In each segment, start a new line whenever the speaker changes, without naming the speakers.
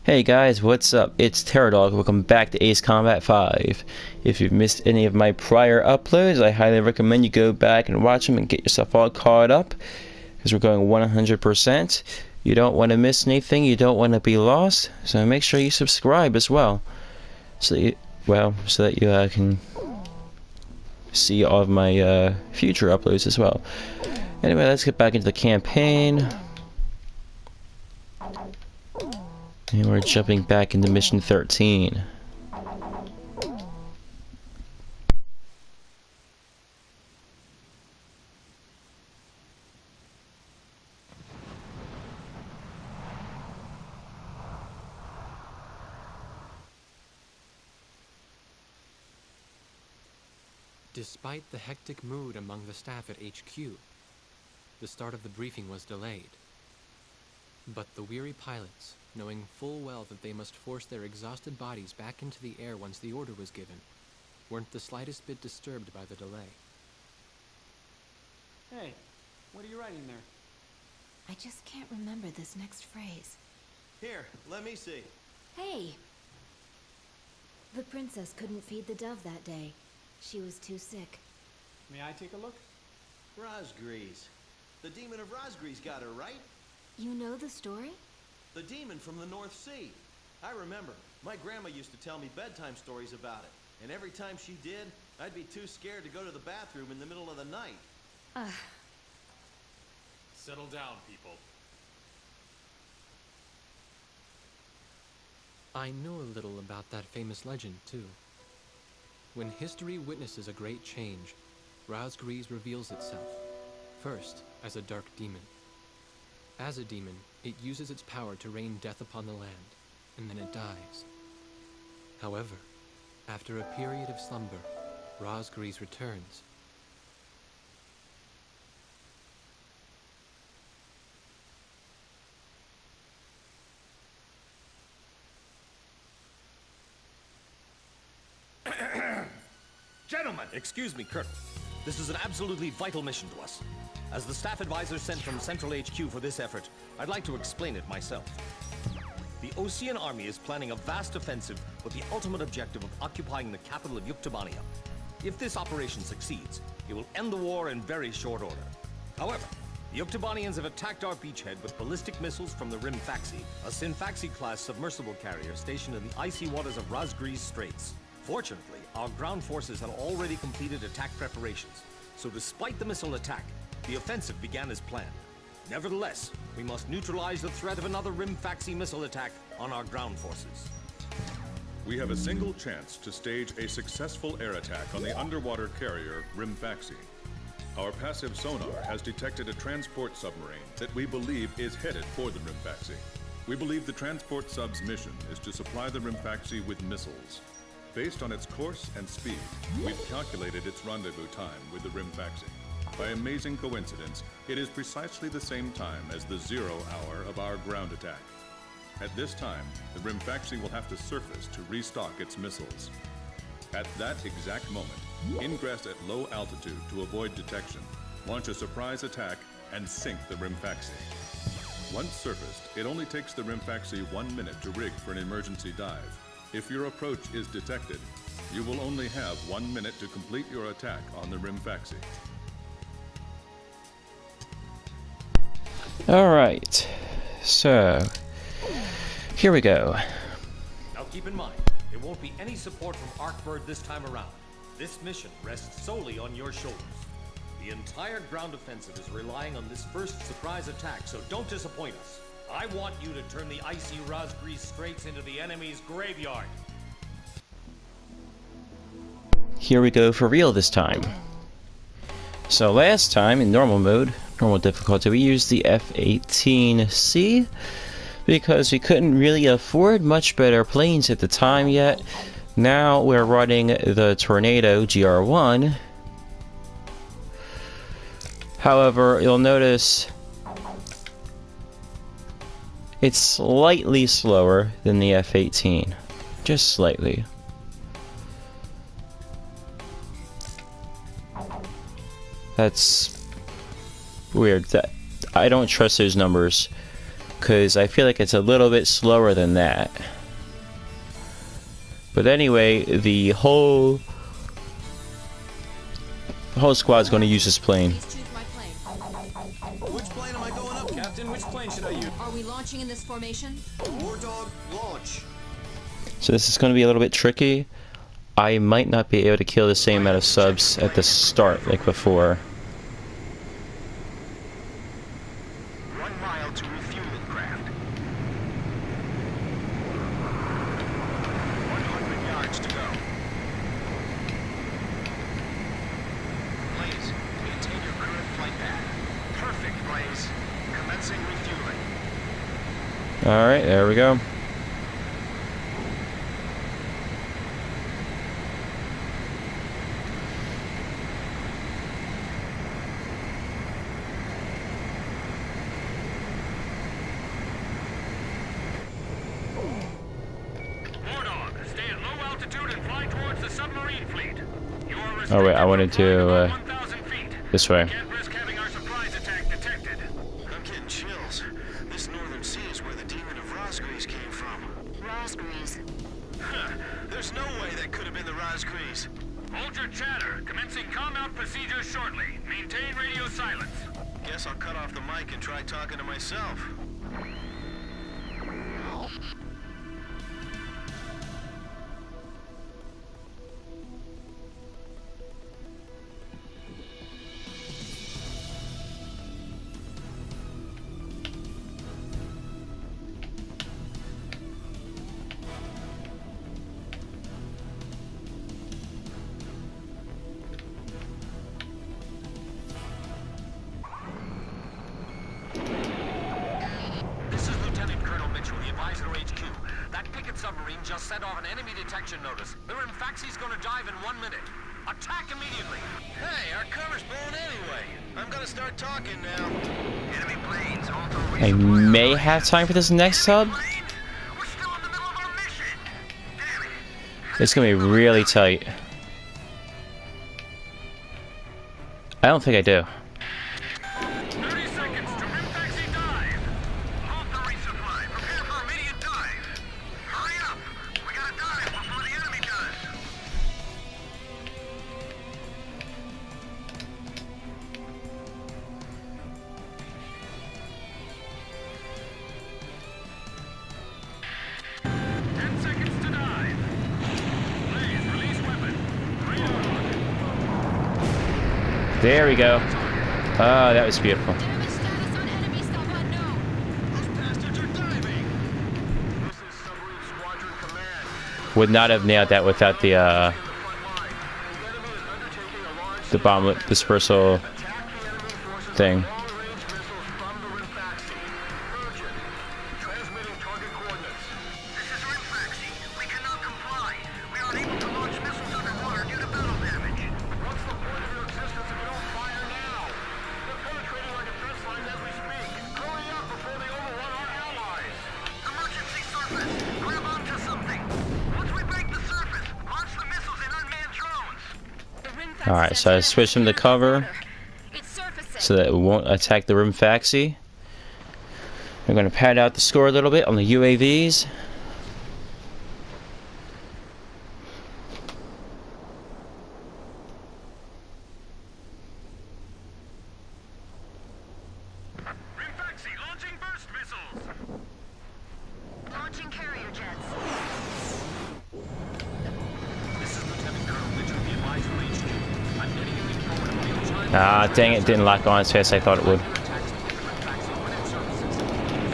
Hey guys, what's up? It's Terradog. Welcome back to Ace Combat 5. If you've missed any of my prior uploads, I highly recommend you go back and watch them and get yourself all caught up, because we're going 100%. You don't want to miss anything, you don't want to be lost, so make sure you subscribe as well, so that you can see all of my future uploads as well. Anyway, let's get back into the campaign. And we're jumping back into mission 13.
Despite the hectic mood among the staff at HQ, the start of the briefing was delayed. But the weary pilots, knowing full well that they must force their exhausted bodies back into the air once the order was given, weren't the slightest bit disturbed by the delay.
Hey, what are you writing there?
I just can't remember this next phrase.
Here, let me see.
Hey! The princess couldn't feed the dove that day. She was too sick.
May I take a look?
Rosgrees. The demon of Rosgrees got her, right?
You know the story?
The demon from the North Sea. I remember. My grandma used to tell me bedtime stories about it. And every time she did, I'd be too scared to go to the bathroom in the middle of the night.
Settle down, people.
I know a little about that famous legend, too. When history witnesses a great change, Rosgrees reveals itself, first as a dark demon. As a demon, it uses its power to rain death upon the land, and then it dies. However, after a period of slumber, Rosgrees returns.
Gentlemen!
Excuse me, Colonel. This is an absolutely vital mission to us. As the staff advisor sent from Central HQ for this effort, I'd like to explain it myself. The Osean Army is planning a vast offensive with the ultimate objective of occupying the capital of Yuktobania. If this operation succeeds, it will end the war in very short order. However, the Yuktobanians have attacked our beachhead with ballistic missiles from the Hrimfaxi, a Hrimfaxi-class submersible carrier stationed in the icy waters of Rosgrees Straits. Fortunately, our ground forces had already completed attack preparations, so despite the missile attack, the offensive began as planned. Nevertheless, we must neutralize the threat of another Hrimfaxi missile attack on our ground forces.
We have a single chance to stage a successful air attack on the underwater carrier Hrimfaxi. Our passive sonar has detected a transport submarine that we believe is headed for the Hrimfaxi. We believe the transport sub's mission is to supply the Hrimfaxi with missiles. Based on its course and speed, we've calculated its rendezvous time with the Hrimfaxi. By amazing coincidence, it is precisely the same time as the 0 hour of our ground attack. At this time, the Hrimfaxi will have to surface to restock its missiles. At that exact moment, ingress at low altitude to avoid detection, launch a surprise attack, and sink the Hrimfaxi. Once surfaced, it only takes the Hrimfaxi 1 minute to rig for an emergency dive. If your approach is detected, you will only have 1 minute to complete your attack on the Hrimfaxi.
Alright, so here we go.
Now keep in mind, there won't be any support from Arkbird this time around. This mission rests solely on your shoulders. The entire ground offensive is relying on this first surprise attack, so don't disappoint us. I want you to turn the icy Rosgrees Straits into the enemy's graveyard.
Here we go for real this time. So last time, in normal mode, normal difficulty, we used the F-18C because we couldn't really afford much better planes at the time yet. Now we're running the Tornado GR.1. However, you'll notice it's slightly slower than the F-18, just slightly. That's weird. That I don't trust those numbers because I feel like it's a little bit slower than that. But anyway, the whole squad's going to use this plane.
Please choose my plane.
Which plane am I going up, Captain? Which plane should I use?
Are we launching in this formation?
War Dog, launch.
So this is going to be a little bit tricky. I might not be able to kill the same amount of subs at the start like before.
1 mile to refueling craft. 100 yards to go. Blaze, maintain your current flight path. Perfect, Blaze. Commencing refueling.
Alright, there we go. Oh wait, I wanted to, this way.
I'm getting chills. This northern sea is where the demon of Rosgrees came from.
Rosgrees.
There's no way that could have been the Rosgrees.
Hold your chatter. Commencing combat procedures shortly. Maintain radio silence.
Guess I'll cut off the mic and try talking to myself.
Submarine just sent off an enemy detection notice. The Hrimfaxi's gonna dive in 1 minute. Attack immediately!
Hey, our cover's blown anyway. I'm gonna start talking now. Enemy planes,
I may have time for this next sub.
We're still in the middle of our mission. Damn it.
It's gonna be really tight. I don't think I do.
30 seconds to Hrimfaxi dive.
Halt the resupply. Prepare for immediate dive. Hurry up. We gotta dive before the enemy does.
There we go. Ah, that was beautiful.
Damage status on enemy stuff unknown.
Those bastards are diving. This is Submarine Squadron Command.
Would not have nailed that without the
In the front line. The enemy is undertaking a large
bomb dispersal
attack. The enemy forces
thing.
long-range missiles from the Hrimfaxi. Urgent. Transmitting target coordinates. This is Hrimfaxi. We cannot comply. We are unable to launch missiles underwater due to battle damage. What's the point of your existence if you don't fire now? They're penetrating our defense line as we speak. Hurry up before they overrun our allies. Emergency surface. Grab onto something. Once we break the surface, launch the missiles in unmanned drones.
Alright, so I switched him to cover
It's surfacing.
so that it won't attack the Hrimfaxi. We're going to pad out the score a little bit on the UAVs.
Hrimfaxi launching burst missiles.
Launching carrier jets.
This is Lieutenant Colonel Mitchell, the advisor HQ. I'm getting you in forward in real time.
Ah, dang it, didn't lock on as fast as I thought it would.
Attacks the Hrimfaxi when it surfaces.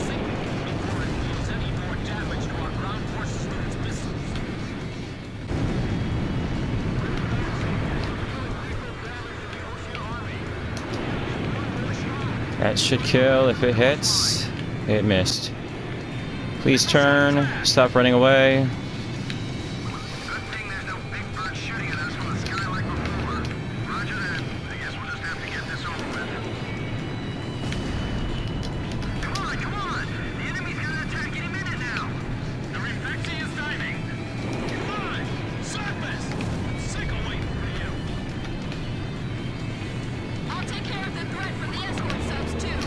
Sink it before it deals any more damage to our ground forces with its missiles.
That should kill if it hits. It missed. Please turn. Stop running away.
Good thing there's no big bird shooting at us from the sky like before. Roger that. I guess we'll just have to get this over with. Come on! The enemy's gonna attack any minute now.
The Hrimfaxi is diving.
Fine! Surface! Sick of waiting for you.
I'll take care of the threat from the escort subs too.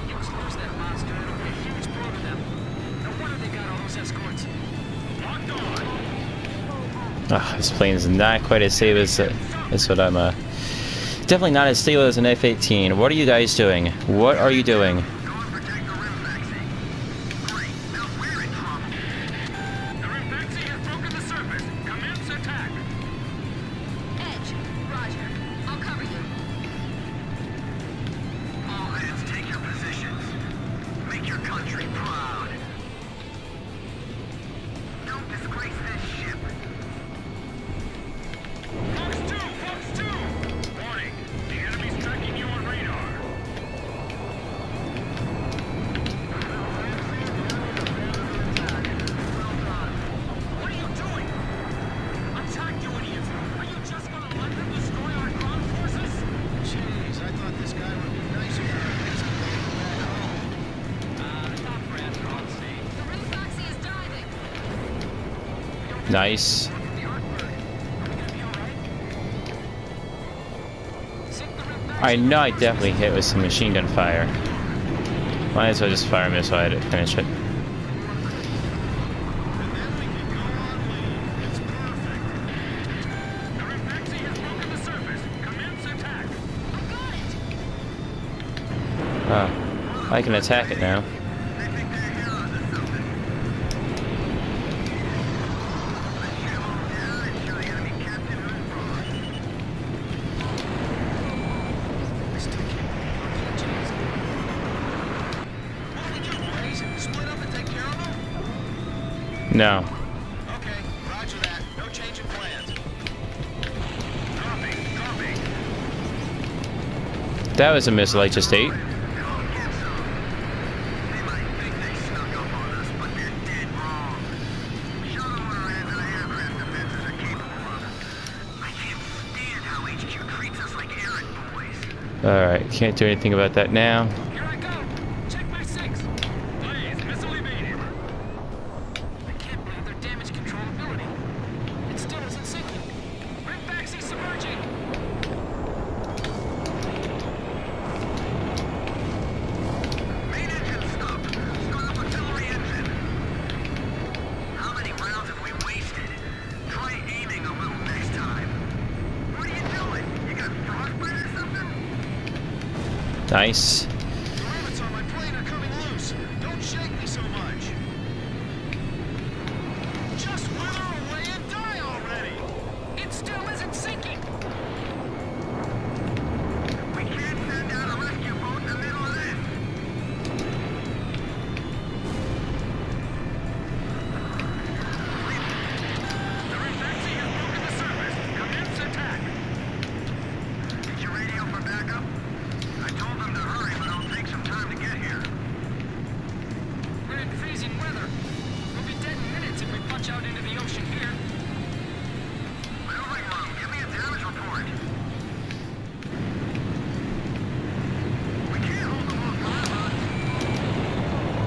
You expose that monster, it'll be a huge
This plane is not quite as stable as what I'm definitely not as stable as an F-18. What are you guys doing? What are you doing?
Go and protect the Hrimfaxi. Great. Now we're in trouble.
The Hrimfaxi has broken the surface. Commence attack.
Edge. Roger. I'll cover you.
All hands, take your positions. Make your country proud. Don't disgrace this ship.
Fox 2! Fox 2! Warning. The enemy's tracking you on radar.
What are you doing? Attack, you idiots! Are you just gonna let them destroy our ground forces? Jeez, I thought this guy would be nicer than our basic back home. The top brass are on stage.
The Hrimfaxi is diving.
Nice.
The artwork. Are we gonna be alright? Sink the Hrimfaxi.
I know I definitely hit with some machine gun fire. Might as well just fire a missile at it to finish it.
And then we can go on leave. It's perfect.
The Hrimfaxi has broken the surface. Commence attack.
I got it.
I can attack it now.
They think they're heroes or something. Let's shoot them down and show the enemy captain who's boss. I still can't believe our PGs. What do we do, boys? Split up and take care of them?
No.
Okay, roger that. No change in plans. Copy.
That was a missile I just ate.
Go get some. They might think they snuck up on us, but they're dead wrong. Show them what our anti-aircraft defenses are capable of. I can't stand how HQ treats us like errand boys.
Alright, can't do anything about that now.
Here I go. Check my 6. Blaze, missile evaded.
I can't believe their damage control ability. It still isn't sinking.
Hrimfaxi submerging.
Main engine stop. Start up artillery engine. How many rounds have we wasted? Try aiming a little next time. What are you doing? You got frostbite or something?
Nice.
The rivets on my plane are coming loose. Don't shake me so much. Just wither away and die already.
It still isn't sinking.
We can't send out a rescue boat in the middle of this.
The Hrimfaxi has broken the surface. Commence attack.
Did you radio for backup? I told them to hurry, but it'll take some time to get here.
We're in freezing weather. We'll be dead in minutes if we punch out into the ocean here.
Maneuvering room, give me a damage report. We can't hold them off forever.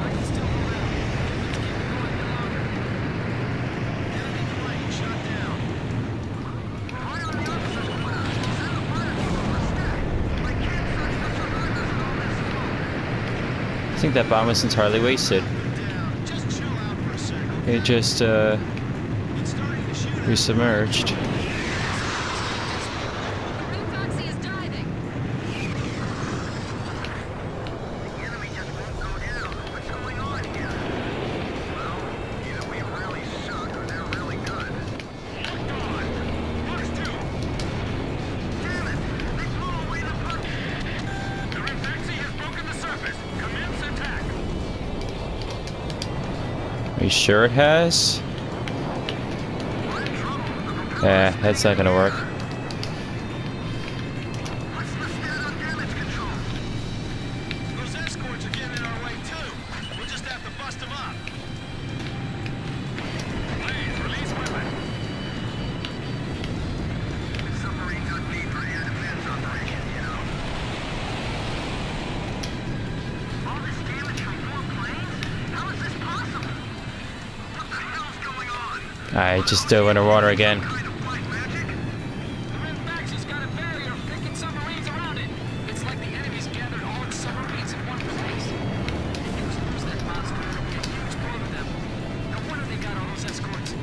I can still hold out. Let's keep it going a bit longer. Enemy plane shot down. Right on the officer's quarter. Send the fire people on stack. I can't search for survivors in all this smoke.
I think that bomb was entirely wasted.
Down. Just chill out for a second.
It just,
It's starting to shoot at us.
resubmerged.
The Hrimfaxi is diving.
The enemy just won't go down. What's going on here? Well, either we really suck or they're really good.
Locked on. Fox 2.
Damn it! They blew away the puck!
The Hrimfaxi has broken the surface. Commence attack.
Are you sure it has?
We're in trouble. The propeller
That's not gonna work.
What's the stat on damage control? Those escorts are getting in our way too. We'll just have to bust them up.
Blaze, release weapon.
Submarines are made for air defense operations, you know. All this damage from 4 planes? How is this possible? What the hell's going on?
I just dove underwater again.
Kind of black magic?
The Hrimfaxi's got a barrier picking submarines around it. It's like the enemy's gathered all its submarines in one place. If you lose that monster, and you explode them, no wonder they got all those escorts.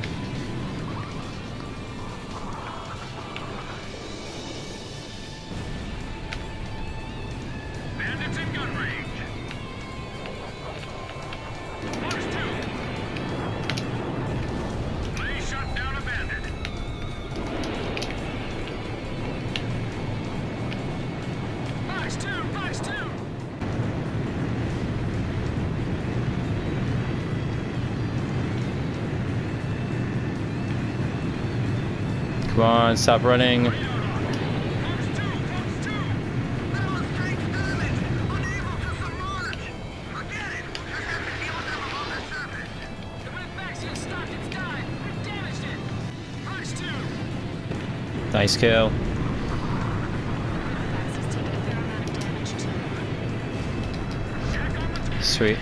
Come on, stop running. Nice kill. Sweet.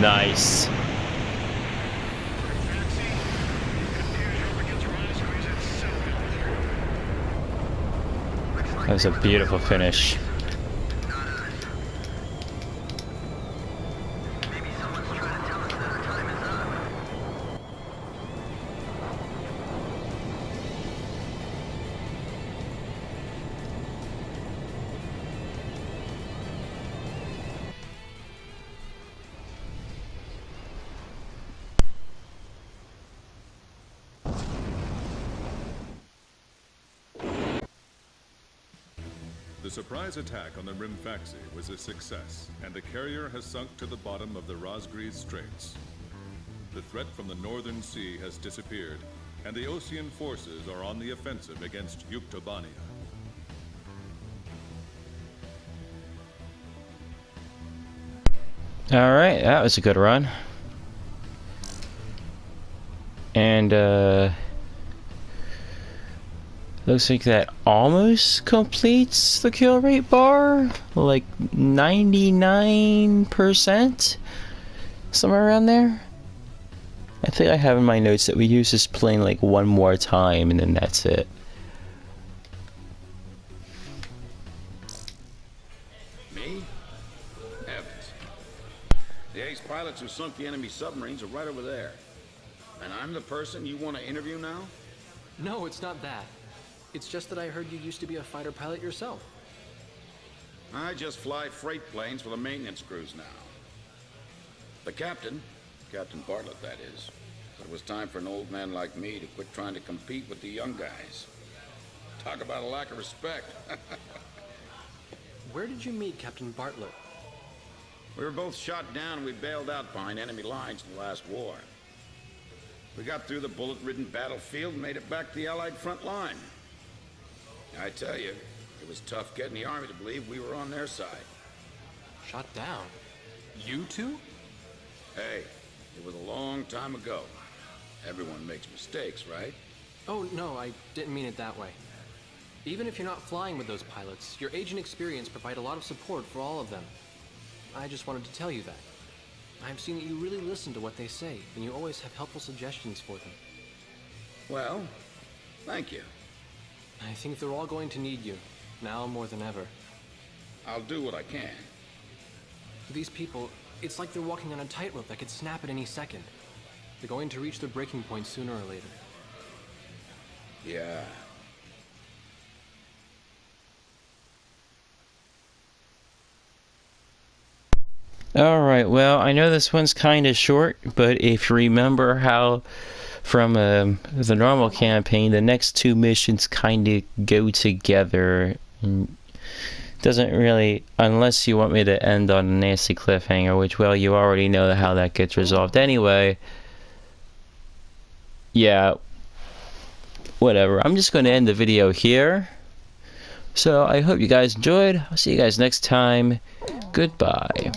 Nice. That was a beautiful finish.
The surprise attack on the Hrimfaxi was a success, and the carrier has sunk to the bottom of the Rosgrees Straits. The threat from the northern sea has disappeared, and the Osean forces are on the offensive against Yuktobania.
Alright, that was a good run. And, looks like that almost completes the kill rate bar. Like 99%? Somewhere around there? I think I have in my notes that we use this plane like one more time and then that's it.
Me? Evans. The ace pilots who sunk the enemy submarines are right over there. And I'm the person you want to interview now?
No, it's not that. It's just that I heard you used to be a fighter pilot yourself.
I just fly freight planes for the maintenance crews now. The captain, Captain Bartlett that is, said it was time for an old man like me to quit trying to compete with the young guys. Talk about a lack of respect.
Where did you meet Captain Bartlett?
We were both shot down and we bailed out behind enemy lines in the last war. We got through the bullet-ridden battlefield and made it back to the Allied front line. I tell you, it was tough getting the Army to believe we were on their side.
Shot down? You two?
Hey, it was a long time ago. Everyone makes mistakes, right?
Oh, no, I didn't mean it that way. Even if you're not flying with those pilots, your age and experience provide a lot of support for all of them. I just wanted to tell you that. I've seen that you really listen to what they say, and you always have helpful suggestions for them.
Well, thank you.
I think they're all going to need you, now more than ever.
I'll do what I can.
These people, it's like they're walking on a tightrope that could snap at any second. They're going to reach their breaking point sooner or later.
Yeah.
Alright, well, I know this one's kind of short, but if you remember how from the normal campaign, the next two missions kind of go together. And doesn't really, unless you want me to end on a nasty cliffhanger, which, well, you already know how that gets resolved anyway. Yeah, whatever. I'm just going to end the video here. So I hope you guys enjoyed. I'll see you guys next time. Goodbye.